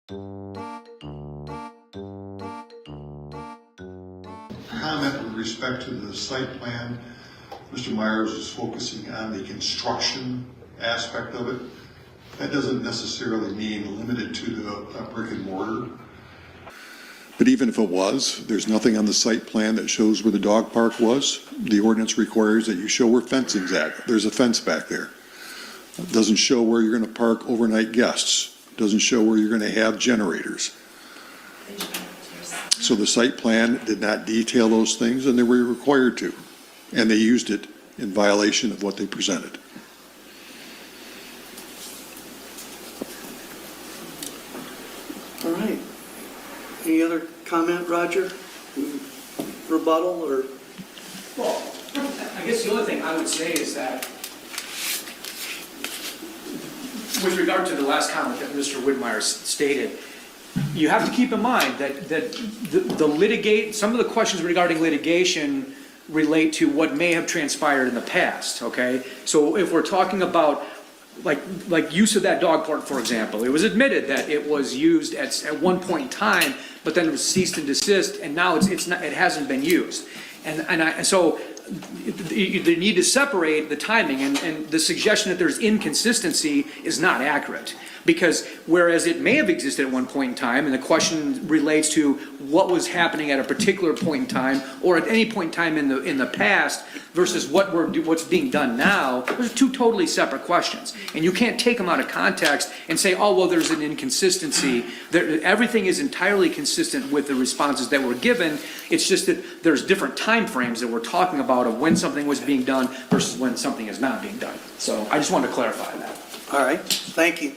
Comment with respect to the site plan, Mr. Myers is focusing on the construction aspect of it. That doesn't necessarily mean limited to the brick and mortar. But even if it was, there's nothing on the site plan that shows where the dog park was. The ordinance requires that you show where fencing's at. There's a fence back there. It doesn't show where you're going to park overnight guests. It doesn't show where you're going to have generators. So the site plan did not detail those things, and they were required to. And they used it in violation of what they presented. All right. Any other comment, Roger? Rebuttal or? Well, I guess the only thing I would say is that with regard to the last comment that Mr. Whitmire stated, you have to keep in mind that some of the questions regarding litigation relate to what may have transpired in the past, okay? So if we're talking about like use of that dog park, for example, it was admitted that it was used at one point in time, but then it was ceased and desist, and now it hasn't been used. So you need to separate the timing, and the suggestion that there's inconsistency is not accurate. Because whereas it may have existed at one point in time, and the question relates to what was happening at a particular point in time, or at any point in time in the past, versus what's being done now, those are two totally separate questions. And you can't take them out of context and say, oh, well, there's an inconsistency. Everything is entirely consistent with the responses that were given. It's just that there's different time frames that we're talking about of when something was being done versus when something is not being done. So I just wanted to clarify that. All right, thank you.